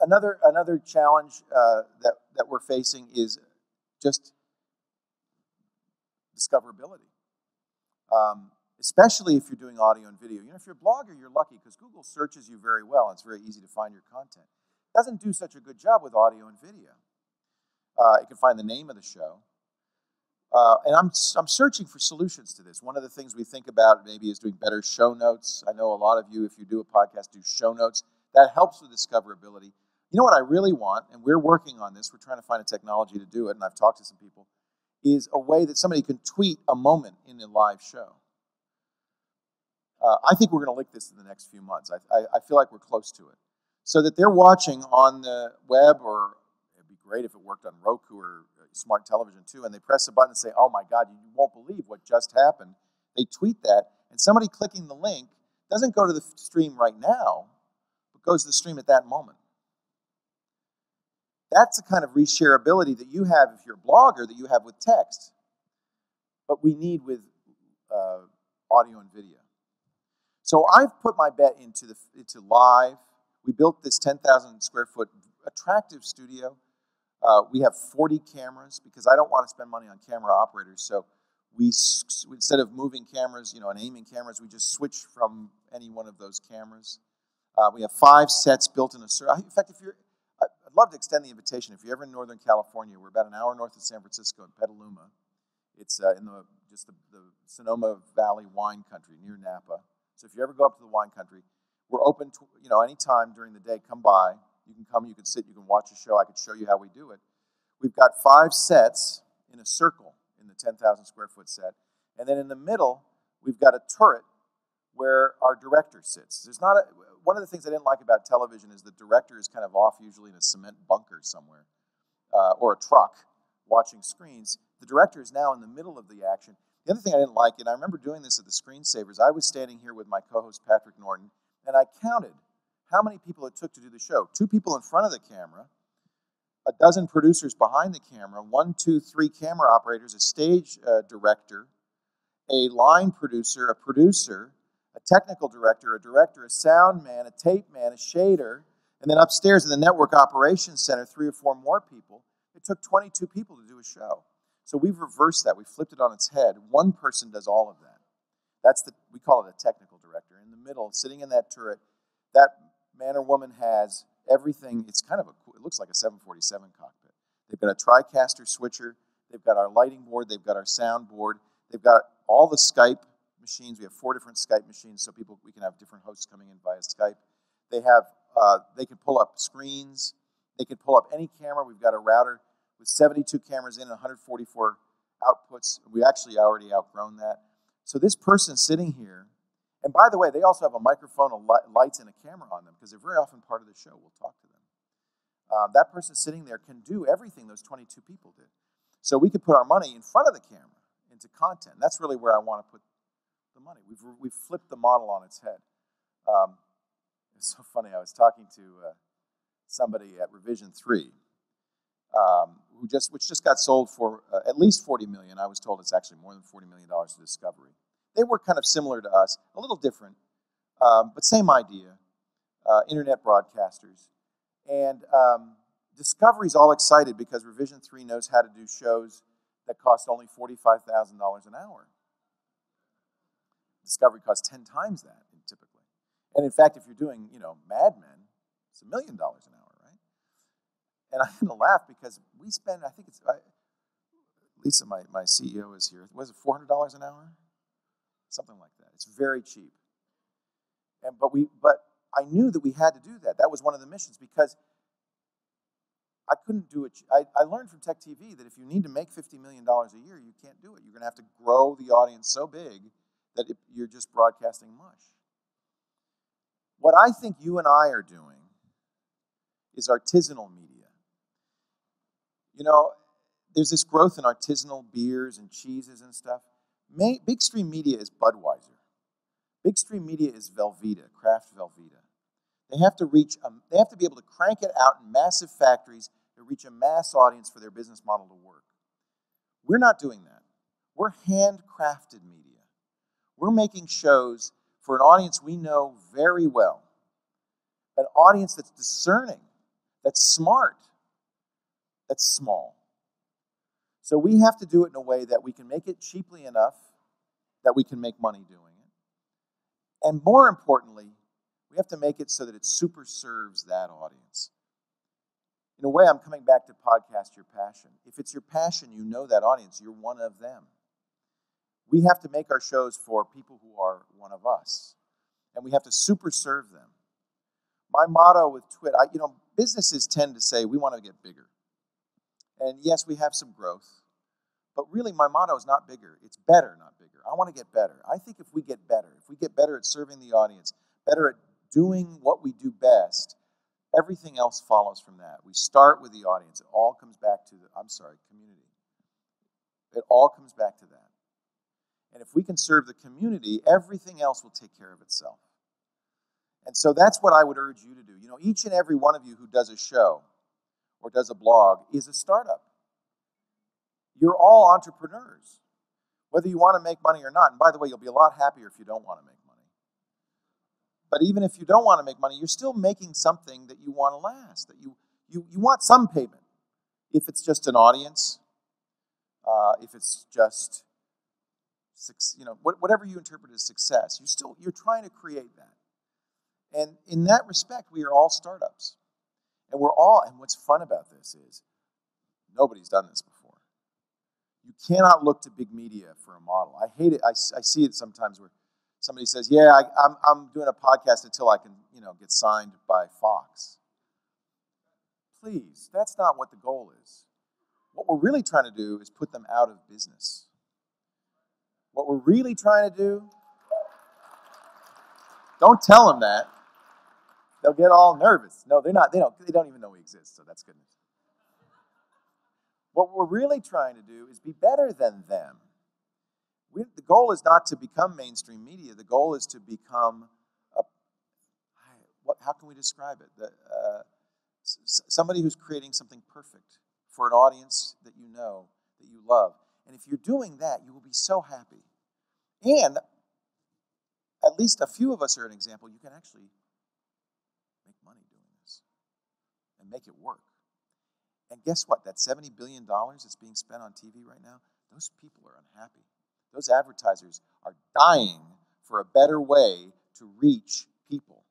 Another challenge that we're facing is just discoverability. Especially if you're doing audio and video. If you're a blogger, you're lucky because Google searches you very well. And it's very easy to find your content. It doesn't do such a good job with audio and video. It can find the name of the show. And I'm searching for solutions to this. One of the things we think about maybe is doing better show notes. I know a lot of you, if you do a podcast, do show notes. That helps with discoverability. You know what I really want, and we're working on this, we're trying to find a technology to do it, and I've talked to some people, is a way that somebody can tweet a moment in a live show. I think we're going to lick this in the next few months. I feel like we're close to it. So that they're watching on the web, or it'd be great if it worked on Roku or smart television too, and they press a button and say, oh my God, you won't believe what just happened. They tweet that, and somebody clicking the link doesn't go to the stream right now, but goes to the stream at that moment. That's the kind of reshareability that you have if you're a blogger, that you have with text, but we need with audio and video. So I've put my bet into live. We built this 10,000 square foot attractive studio. We have 40 cameras because I don't want to spend money on camera operators. So we instead of moving cameras, and aiming cameras, we just switch from any one of those cameras. We have 5 sets built in a circle. In fact, I'd love to extend the invitation. If you're ever in Northern California, we're about an hour north of San Francisco in Petaluma. It's in the Sonoma Valley wine country near Napa. So if you ever go up to the wine country, we're open to, anytime during the day, come by. You can come, you can sit, you can watch a show. I can show you how we do it. We've got 5 sets in a circle in the 10,000 square foot set. And then in the middle, we've got a turret where our director sits. One of the things I didn't like about television is the director is kind of off usually in a cement bunker somewhere, or a truck watching screens. The director is now in the middle of the action. The other thing I didn't like, and I remember doing this at the Screensavers, I was standing here with my co-host Patrick Norton, and I counted how many people it took to do the show. 2 people in front of the camera, a dozen producers behind the camera, 1, 2, 3 camera operators, a stage director, a line producer, a producer, a technical director, a sound man, a tape man, a shader, and then upstairs in the network operations center, 3 or 4 more people. It took 22 people to do a show. So we've reversed that. We flipped it on its head. 1 person does all of that. We call it a technical director. In the middle, sitting in that turret, that man or woman has everything. It's it looks like a 747 cockpit. They've got a TriCaster switcher. They've got our lighting board. They've got our sound board. They've got all the Skype machines. We have 4 different Skype machines, so we can have different hosts coming in via Skype. They can pull up screens. They can pull up any camera. We've got a router with 72 cameras in and 144 outputs. We actually already outgrown that. So this person sitting here, and by the way, they also have a microphone, lights, and a camera on them because they're very often part of the show. We'll talk to them. That person sitting there can do everything those 22 people did. So we could put our money in front of the camera into content. That's really where I want to put the money. We've flipped the model on its head. It's so funny. I was talking to somebody at Revision 3, which just got sold for at least $40 million. I was told it's actually more than $40 million to Discovery. They were kind of similar to us, a little different, but same idea, internet broadcasters. And Discovery's all excited because Revision 3 knows how to do shows that cost only $45,000 an hour. Discovery costs 10 times that, typically. And in fact, if you're doing, Mad Men, it's $1 million an hour, right? And I had to laugh because we spend, I think it's, Lisa, my CEO is here. Was it $400 an hour? Something like that. It's very cheap. But I knew that we had to do that. That was one of the missions because I couldn't do it. I learned from Tech TV that if you need to make $50 million a year, you can't do it. You're going to have to grow the audience so big that you're just broadcasting mush. What I think you and I are doing is artisanal media. There's this growth in artisanal beers and cheeses and stuff. Big Stream Media is Budweiser. Big Stream Media is Velveeta, Kraft Velveeta. They have to be able to crank it out in massive factories to reach a mass audience for their business model to work. We're not doing that. We're handcrafted media. We're making shows for an audience we know very well, an audience that's discerning, that's smart, that's small. So we have to do it in a way that we can make it cheaply enough that we can make money doing it. And more importantly, we have to make it so that it super serves that audience. In a way, I'm coming back to podcast your passion. If it's your passion, you know that audience, you're one of them. We have to make our shows for people who are one of us. And we have to super serve them. My motto with TWiT, businesses tend to say we want to get bigger. And yes, we have some growth. But really, my motto is not bigger. It's better, not bigger. I want to get better. I think if we get better at serving the audience, better at doing what we do best, everything else follows from that. We start with the audience. It all comes back to community. It all comes back to that. And if we can serve the community, everything else will take care of itself. And so that's what I would urge you to do. Each and every one of you who does a show or does a blog is a startup. You're all entrepreneurs, whether you want to make money or not. And by the way, you'll be a lot happier if you don't want to make money. But even if you don't want to make money, you're still making something that you want to last, that you want some payment. If it's just an audience, if it's just, whatever you interpret as success, you're trying to create that. And in that respect, we are all startups. And what's fun about this is nobody's done this before. You cannot look to big media for a model. I hate it. I see it sometimes where somebody says, yeah, I'm doing a podcast until I can, get signed by Fox. Please, that's not what the goal is. What we're really trying to do is put them out of business. What we're really trying to do, don't tell them that. They'll get all nervous. No, they're not. They don't even know we exist, so that's good news. What we're really trying to do is be better than them. The goal is not to become mainstream media. The goal is to become, how can we describe it? Somebody who's creating something perfect for an audience that you know, that you love. And if you're doing that, you will be so happy. And at least a few of us are an example. You can actually make money doing this and make it work. And guess what? That $70 billion that's being spent on TV right now, those people are unhappy. Those advertisers are dying for a better way to reach people.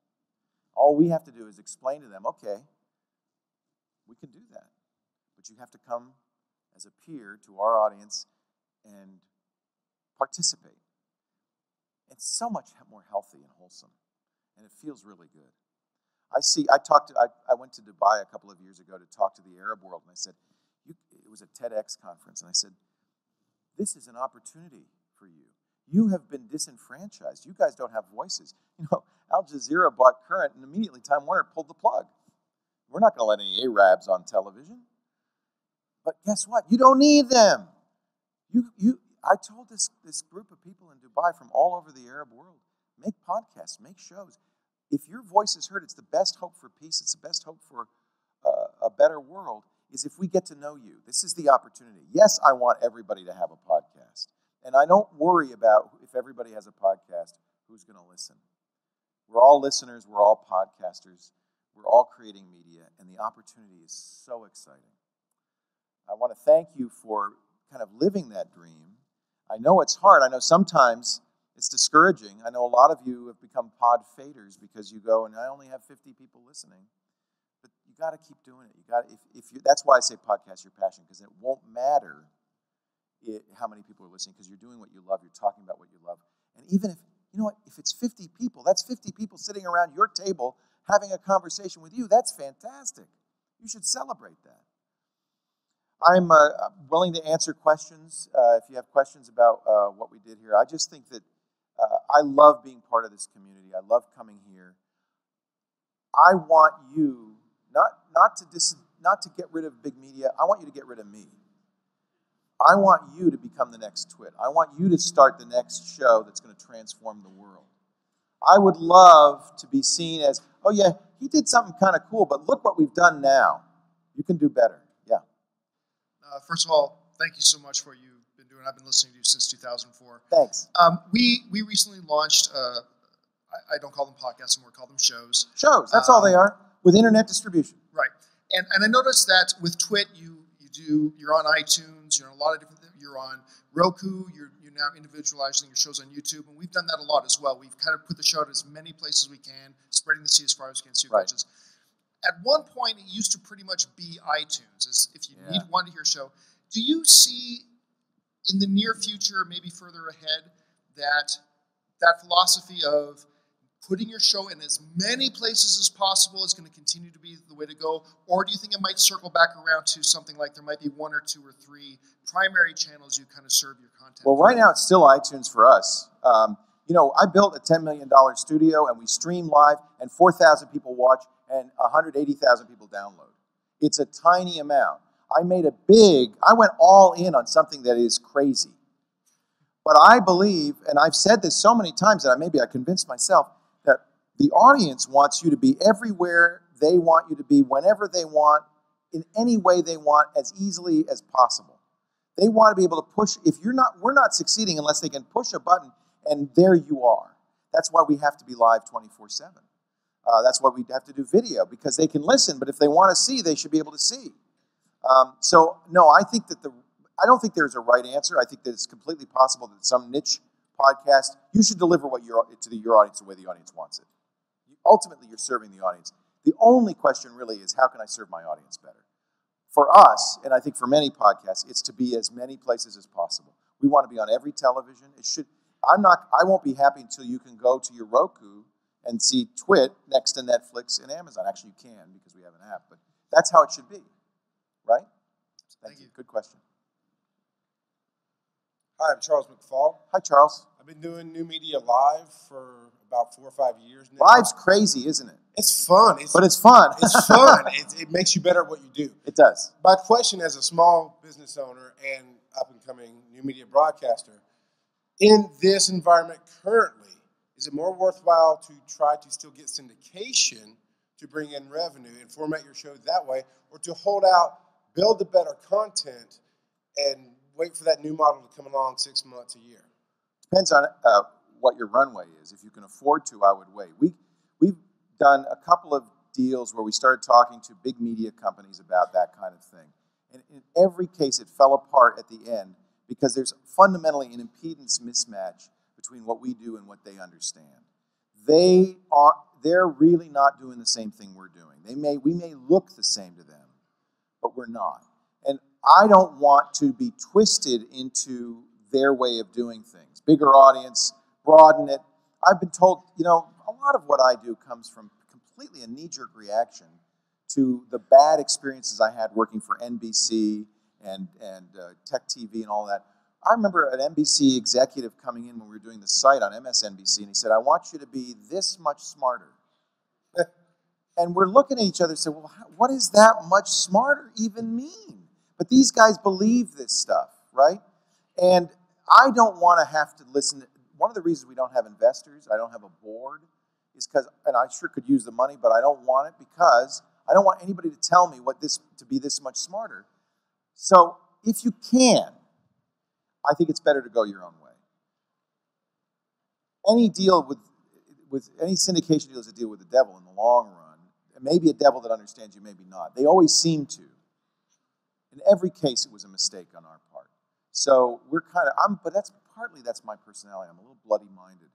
All we have to do is explain to them, okay, we can do that. But you have to come as a peer to our audience and participate. It's so much more healthy and wholesome, and it feels really good. I went to Dubai a couple of years ago to talk to the Arab world, and I said, it was a TEDx conference, and I said, this is an opportunity for you. You have been disenfranchised. You guys don't have voices. Al Jazeera bought Current, and immediately Time Warner pulled the plug. We're not going to let any Arabs on television. But guess what? You don't need them. I told this group of people in Dubai from all over the Arab world, make podcasts, make shows. If your voice is heard, it's the best hope for peace. It's the best hope for a better world, is if we get to know you. This is the opportunity. Yes, I want everybody to have a podcast. And I don't worry about if everybody has a podcast, who's going to listen. We're all listeners. We're all podcasters. We're all creating media. And the opportunity is so exciting. I want to thank you for kind of living that dream. I know it's hard. I know sometimes it's discouraging. I know a lot of you have become pod faders because you go, and I only have 50 people listening. But you got to keep doing it. That's why I say podcast your passion, because it won't matter how many people are listening, because you're doing what you love. You're talking about what you love. And even if it's 50 people, that's 50 people sitting around your table having a conversation with you. That's fantastic. You should celebrate that. I'm willing to answer questions if you have questions about what we did here. I just think that I love being part of this community. I love coming here. I want you not to get rid of big media. I want you to get rid of me. I want you to become the next TWiT. I want you to start the next show that's going to transform the world. I would love to be seen as, oh yeah, he did something kind of cool, but look what we've done now. You can do better. Yeah. First of all, thank you so much for what you've been doing. I've been listening to you since 2004. Thanks. We recently launched, I don't call them podcasts anymore, call them shows. Shows, that's all they are, with internet distribution. Right. And I noticed that with TWiT, you're on iTunes, you're on a lot of different things. You're on Roku, you're now individualizing your shows on YouTube, and we've done that a lot as well. We've kind of put the show to as many places as we can, spreading the seed as far as we can, see your coaches. At one point, it used to pretty much be iTunes, as if you wanted to hear a show. Do you see in the near future, maybe further ahead, that philosophy of putting your show in as many places as possible is going to continue to be the way to go? Or do you think it might circle back around to something like there might be 1 or 2 or 3 primary channels you kind of serve your content? Well, right now it's still iTunes for us. I built a $10 million studio, and we stream live, and 4,000 people watch, and 180,000 people download. It's a tiny amount. I went all in on something that is crazy. But I believe, and I've said this so many times that maybe I convinced myself, that the audience wants you to be everywhere they want you to be, whenever they want, in any way they want, as easily as possible. They want to be able to push. We're not succeeding unless they can push a button, and there you are. That's why we have to be live 24/7. That's why we have to do video, because they can listen, but if they want to see, they should be able to see. No, I don't think there's a right answer. I think that it's completely possible that some niche podcast, you should deliver your audience the way the audience wants it. Ultimately, you're serving the audience. The only question really is, how can I serve my audience better? For us, and I think for many podcasts, it's to be as many places as possible. We want to be on every television. I won't be happy until you can go to your Roku and see TWiT next to Netflix and Amazon. Actually, you can, because we have an app, but that's how it should be, right? Thank you. Good question. Hi, I'm Charles McFall. Hi, Charles. I've been doing new media live for about 4 or 5 years now. Live's crazy, isn't it? It's fun. But it's fun. It's fun. It makes you better at what you do. It does. My question as a small business owner and up-and-coming new media broadcaster, in this environment currently, is it more worthwhile to try to still get syndication to bring in revenue and format your show that way, or to hold out, build the better content, and wait for that new model to come along 6 months, a year? Depends on what your runway is. If you can afford to, I would wait. We've done a couple of deals where we started talking to big media companies about that kind of thing. And in every case, it fell apart at the end because there's fundamentally an impedance mismatch between what we do and what they understand. They're really not doing the same thing we're doing. We may look the same to them, but we're not. And I don't want to be twisted into their way of doing things. Bigger audience, broaden it. I've been told, a lot of what I do comes from completely a knee-jerk reaction to the bad experiences I had working for NBC and Tech TV and all that. I remember an NBC executive coming in when we were doing the site on MSNBC, and he said, "I want you to be this much smarter." And we're looking at each other and say, well, what does that much smarter even mean? But these guys believe this stuff, right? And I don't want to have to listen. One of the reasons we don't have investors, I don't have a board, is because, and I sure could use the money, but I don't want it because I don't want anybody to tell me to be this much smarter. So if you can, I think it's better to go your own way. Any deal with any syndication deal is a deal with the devil in the long run. And maybe a devil that understands you, maybe not. They always seem to. In every case, it was a mistake on our part. So we're but that's my personality. I'm a little bloody-minded.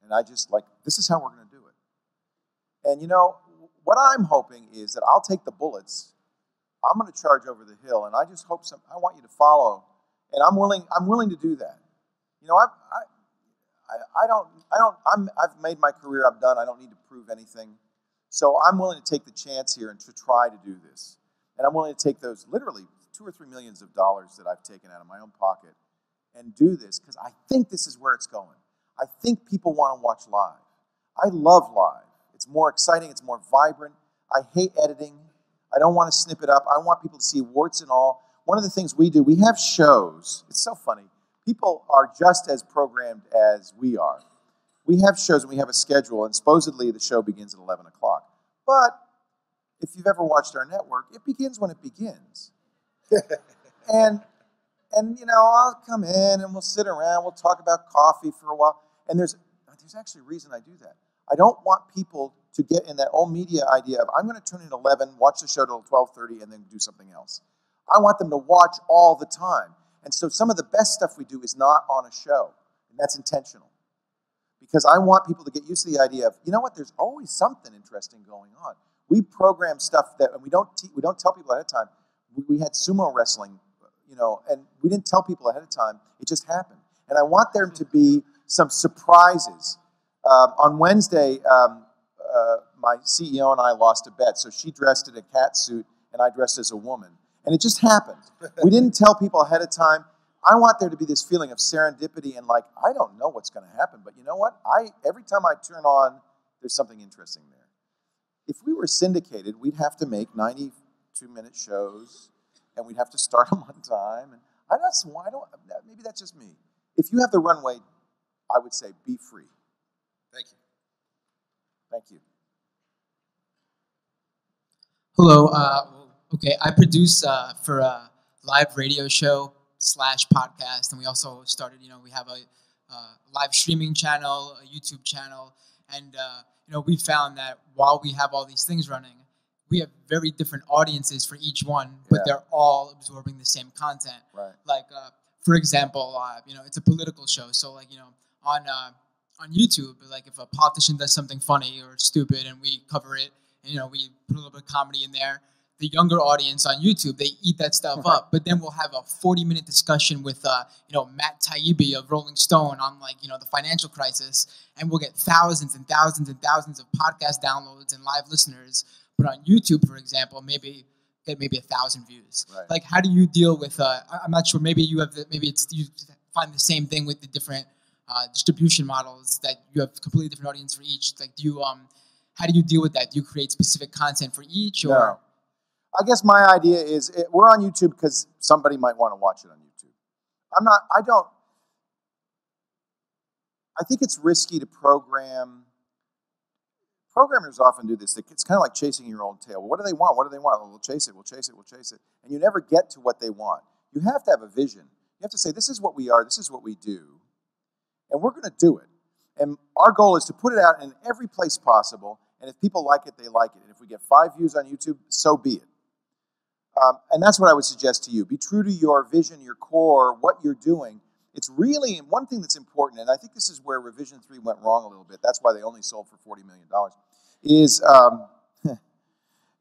And I just this is how we're going to do it. And what I'm hoping is that I'll take the bullets. I'm going to charge over the hill, and I just hope I want you to follow. And I'm willing to do that. I've made my career, I'm done. I don't need to prove anything. So I'm willing to take the chance here and to try to do this. And I'm willing to take those literally $2 or $3 million that I've taken out of my own pocket and do this because I think this is where it's going. I think people want to watch live. I love live. It's more exciting. It's more vibrant. I hate editing. I don't want to snip it up. I want people to see warts and all. One of the things we do, we have shows. It's so funny. People are just as programmed as we are. We have shows and we have a schedule, and supposedly the show begins at 11 o'clock. But if you've ever watched our network, it begins when it begins. and I'll come in and we'll sit around, we'll talk about coffee for a while. And there's actually a reason I do that. I don't want people to get in that old media idea of, I'm going to tune in at 11, watch the show till 12:30, and then do something else. I want them to watch all the time. And so some of the best stuff we do is not on a show, and that's intentional. Because I want people to get used to the idea of, you know what, there's always something interesting going on. We program stuff that, and we don't tell people ahead of time. We had sumo wrestling, and we didn't tell people ahead of time. It just happened. And I want there to be some surprises. On Wednesday, my CEO and I lost a bet. So she dressed in a cat suit, and I dressed as a woman. And it just happened. We didn't tell people ahead of time. I want there to be this feeling of serendipity and like, I don't know what's going to happen, but you know what? Every time I turn on, there's something interesting there. If we were syndicated, we'd have to make 92-minute shows, and we'd have to start them on time. And maybe that's just me. If you have the runway, I would say be free. Thank you. Thank you. Hello. Okay, I produce for a live radio show / podcast, and we also started, we have a live streaming channel, a YouTube channel, and we found that while we have all these things running, we have very different audiences for each one, but they're all absorbing the same content. Right. Like, for example, it's a political show, so on YouTube, like if a politician does something funny or stupid, and we cover it, and we put a little bit of comedy in there, the younger audience on YouTube, they eat that stuff up. But then we'll have a 40-minute discussion with, Matt Taibbi of Rolling Stone on, the financial crisis, and we'll get thousands and thousands and thousands of podcast downloads and live listeners. But on YouTube, for example, maybe 1,000 views. Right. Like, how do you deal with? I'm not sure. Maybe you find the same thing with the different distribution models, that you have completely different audience for each. Like, how do you deal with that? Do you create specific content for each, or? No. I guess my idea is we're on YouTube because somebody might want to watch it on YouTube. I think it's risky to program. Programmers often do this. It's kind of like chasing your own tail. Well, what do they want? What do they want? Well, we'll chase it, we'll chase it, we'll chase it. And you never get to what they want. You have to have a vision. You have to say, this is what we are, this is what we do, and we're going to do it. And our goal is to put it out in every place possible, and if people like it, they like it. And if we get 5 views on YouTube, so be it. And that's what I would suggest to you. Be true to your vision, your core, what you're doing. It's really one thing that's important, and I think this is where Revision 3 went wrong a little bit. That's why they only sold for $40 million, is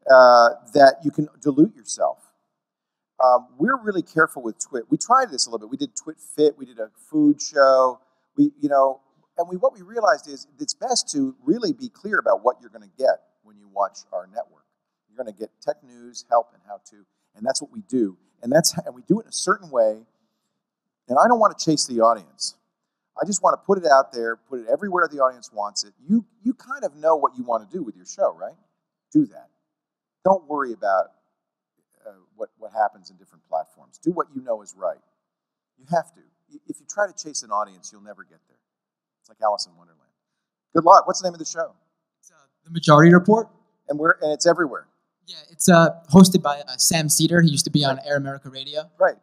that you can dilute yourself. We're really careful with TWiT. We tried this a little bit. We did TWiT Fit. We did a food show. What we realized is it's best to really be clear about what you're going to get when you watch our network. You're going to get tech news, help, and how-to, and that's what we do. And we do it in a certain way. And I don't want to chase the audience. I just want to put it out there, put it everywhere the audience wants it. You kind of know what you want to do with your show, right? Do that. Don't worry about what happens in different platforms. Do what you know is right. You have to. If you try to chase an audience, you'll never get there. It's like Alice in Wonderland. Good luck. What's the name of the show? It's The Majority Report. And it's everywhere. Yeah, it's hosted by Sam Cedar. He used to be on Air America Radio. Right.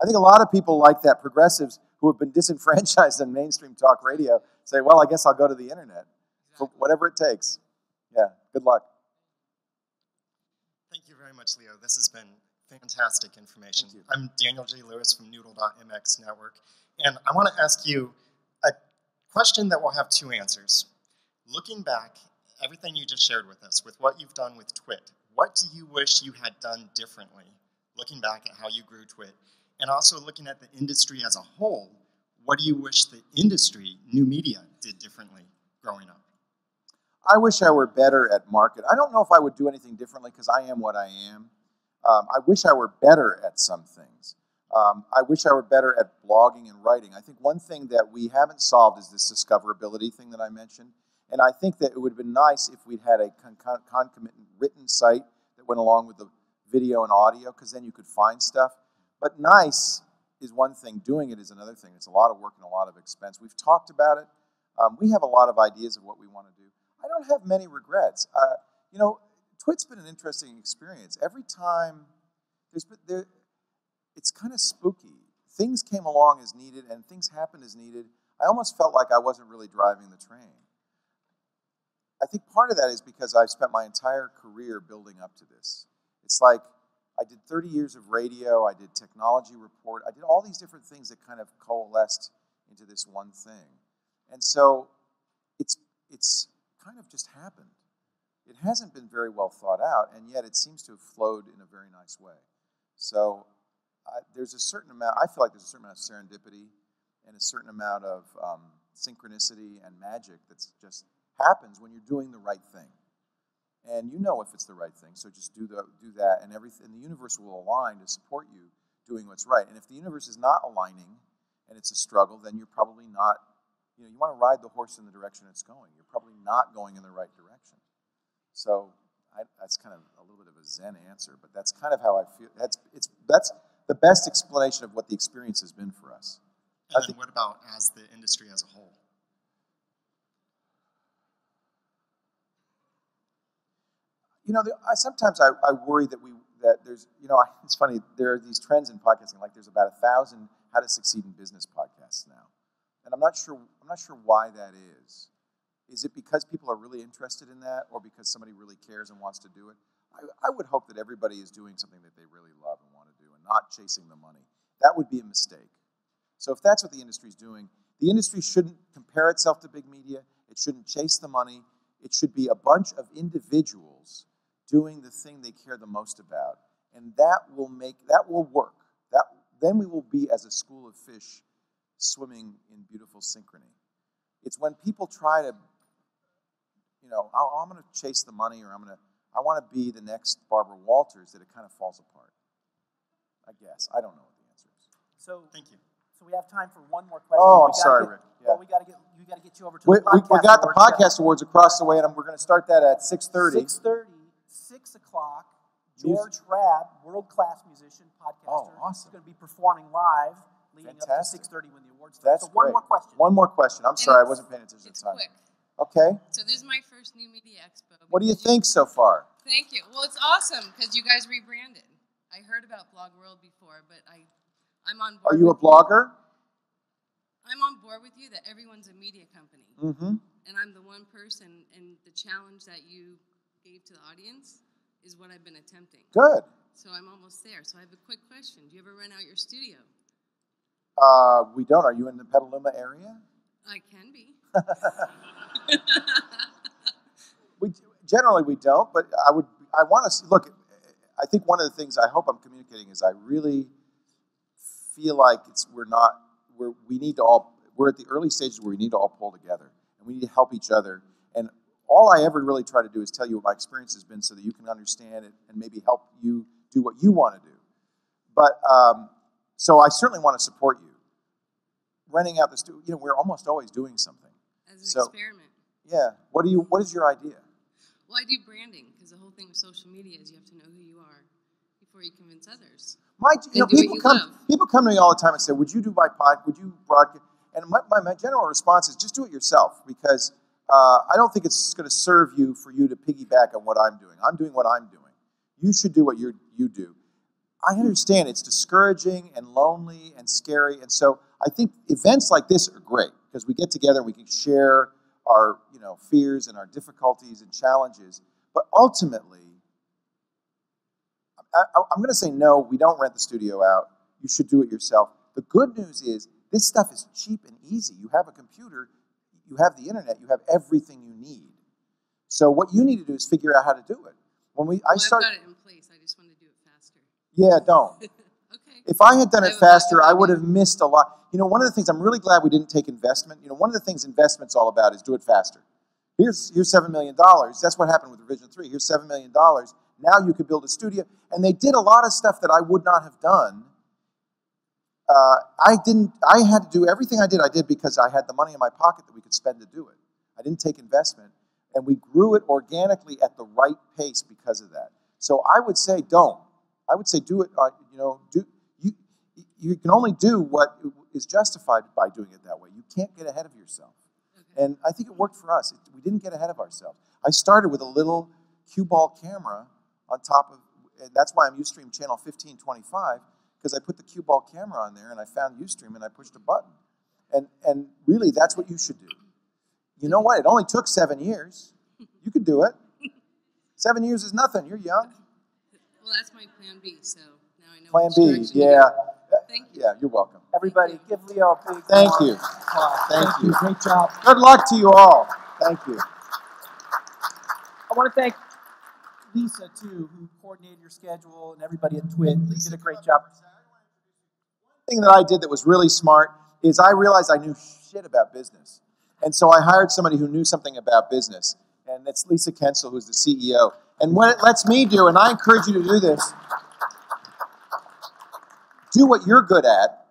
I think a lot of people like that, progressives who have been disenfranchised in mainstream talk radio, say, well, I guess I'll go to the internet for whatever it takes. Yeah, good luck. Thank you very much, Leo. This has been fantastic information. I'm Daniel J. Lewis from Noodle.mx Network, and I want to ask you a question that will have 2 answers. Looking back, everything you just shared with us, with what you've done with TWiT, what do you wish you had done differently, looking back at how you grew TWiT? And also looking at the industry as a whole, what do you wish the industry, new media, did differently growing up? I wish I were better at market. I don't know if I would do anything differently because I am what I am. I wish I were better at some things. I wish I were better at blogging and writing. I think one thing that we haven't solved is this discoverability thing that I mentioned. And I think that it would have been nice if we'd had a concomitant written site that went along with the video and audio, because then you could find stuff. But nice is one thing. Doing it is another thing. It's a lot of work and a lot of expense. We've talked about it. We have a lot of ideas of what we want to do. I don't have many regrets. TWiT's been an interesting experience. Every time, it's kind of spooky. Things came along as needed, and things happened as needed. I almost felt like I wasn't really driving the train. I think part of that is because I've spent my entire career building up to this. It's like I did 30 years of radio, I did technology report, I did all these different things that kind of coalesced into this one thing. And so it's kind of just happened. It hasn't been very well thought out, and yet it seems to have flowed in a very nice way. So there's a certain amount, I feel like there's a certain amount of serendipity and a certain amount of synchronicity and magic that's just happens when you're doing the right thing. And you know if it's the right thing, so just do that, and everything. And the universe will align to support you doing what's right. And if the universe is not aligning and it's a struggle, then you're probably not, you want to ride the horse in the direction it's going. You're probably not going in the right direction. So that's kind of a little bit of a Zen answer, but that's kind of how I feel. That's the best explanation of what the experience has been for us. And then what about as the industry as a whole? Sometimes I worry that there's, it's funny, there are these trends in podcasting, like there's about 1,000 how to succeed in business podcasts now. And I'm not sure why that is. Is it because people are really interested in that, or because somebody really cares and wants to do it? I would hope that everybody is doing something that they really love and want to do and not chasing the money. That would be a mistake. So if that's what the industry is doing, the industry shouldn't compare itself to big media. It shouldn't chase the money. It should be a bunch of individuals doing the thing they care the most about. And that will work. Then we will be as a school of fish swimming in beautiful synchrony. It's when people try to, I'm going to chase the money, or I want to be the next Barbara Walters, that it kind of falls apart. I guess. I don't know what the answer is. So thank you. So we have time for one more question. Oh, I'm sorry, Rick. Yeah. Well, we got to get you over to we the podcast. We got the awards. podcast awards across the way, and we're going to start that at 6:30. 6 o'clock. George Rabb, world-class musician, podcaster. Oh, awesome. He's going to be performing live leading Fantastic. up to 6:30 when the awards start. That's so one great. more question. One more question. I'm sorry, I wasn't paying attention at the time. It's quick. Okay. So this is my first New Media Expo. What do you think so far? Thank you. Well, it's awesome because you guys rebranded. I heard about Blog World before, but I'm on board. Are you a blogger? I'm on board with you that everyone's a media company. Mm-hmm. And I'm the one person, and the challenge that you gave to the audience is what I've been attempting. Good. So I'm almost there. So I have a quick question. Do you ever rent out your studio? We don't. Are you in the Petaluma area? I can be. Generally we don't, but I want to look. I think one of the things I hope I'm communicating is I really feel like we're at the early stages where we need to all pull together, and we need to help each other. And all I ever really try to do is tell you what my experience has been, so that you can understand it and maybe help you do what you want to do. But so I certainly want to support you. Renting out the studio, we're almost always doing something. As an experiment. Yeah. What is your idea? Well, I do branding, because the whole thing with social media is you have to know who you are before you convince others. People come to me all the time and say, "Would you do my would you broadcast?" And my general response is, just do it yourself, because I don't think it's going to serve you for you to piggyback on what I'm doing. I'm doing what I'm doing. You should do what you do. I understand it's discouraging and lonely and scary, and so I think events like this are great, because we get together and we can share our fears and our difficulties and challenges. But ultimately, I'm going to say no, we don't rent the studio out. You should do it yourself. The good news is this stuff is cheap and easy. You have a computer, you have the internet, you have everything you need. So what you need to do is figure out how to do it. I've got it in place. I just want to do it faster. Yeah, don't. Okay. If I had done it faster, I would have missed a lot. One of the things, I'm really glad we didn't take investment. One of the things investment's all about is do it faster. Here's $7 million. That's what happened with Revision 3. Here's $7 million. Now you could build a studio. And they did a lot of stuff that I would not have done. I had to do everything I did because I had the money in my pocket that we could spend to do it. I didn't take investment. And we grew it organically at the right pace because of that. So I would say don't. I would say do it, you can only do what is justified by doing it that way. You can't get ahead of yourself. Okay. And I think it worked for us. We didn't get ahead of ourselves. I started with a little cue ball camera on top of, and that's why I'm Ustream channel 1525, because I put the cue ball camera on there and I found Ustream and I pushed a button. And really, that's what you should do. You know what? It only took 7 years. You could do it. 7 years is nothing. You're young. Well, that's my plan B, so now I know Plan which B, direction to yeah. go. Thank you. Yeah, you're welcome. Everybody, give Leo a big Thank you. applause. Thank you. Great job. Good luck to you all. Thank you. I want to thank Lisa, too, who coordinated your schedule, and everybody at TWiT. You did a great job. One thing that I did that was really smart is I realized I knew shit about business. And so I hired somebody who knew something about business. And it's Lisa Kensel, who's the CEO. And what it lets me do, and I encourage you to do this, do what you're good at,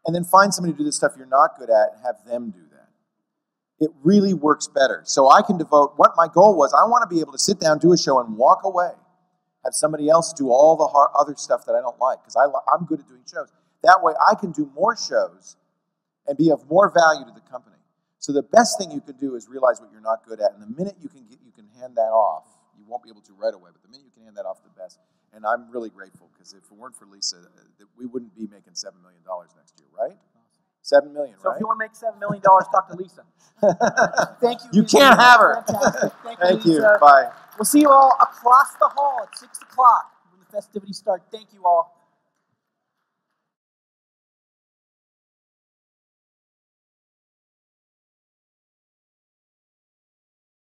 and then find somebody to do the stuff you're not good at and have them do that. It really works better. So I can devote, what my goal was, I want to be able to sit down, do a show, and walk away. Have somebody else do all the other stuff that I don't like, because I'm good at doing shows. That way I can do more shows and be of more value to the company. So the best thing you can do is realize what you're not good at, and the minute you can hand that off, you won't be able to right away, but the minute you can hand that off, the best. And I'm really grateful, because if it weren't for Lisa, we wouldn't be making $7 million next year, right? 7 million, So right? if you want to make $7 million, talk to Lisa. Thank you. You Lisa. can't have her. Fantastic. Thank you. Lisa. Bye. We'll see you all across the hall at 6 o'clock when the festivities start. Thank you all.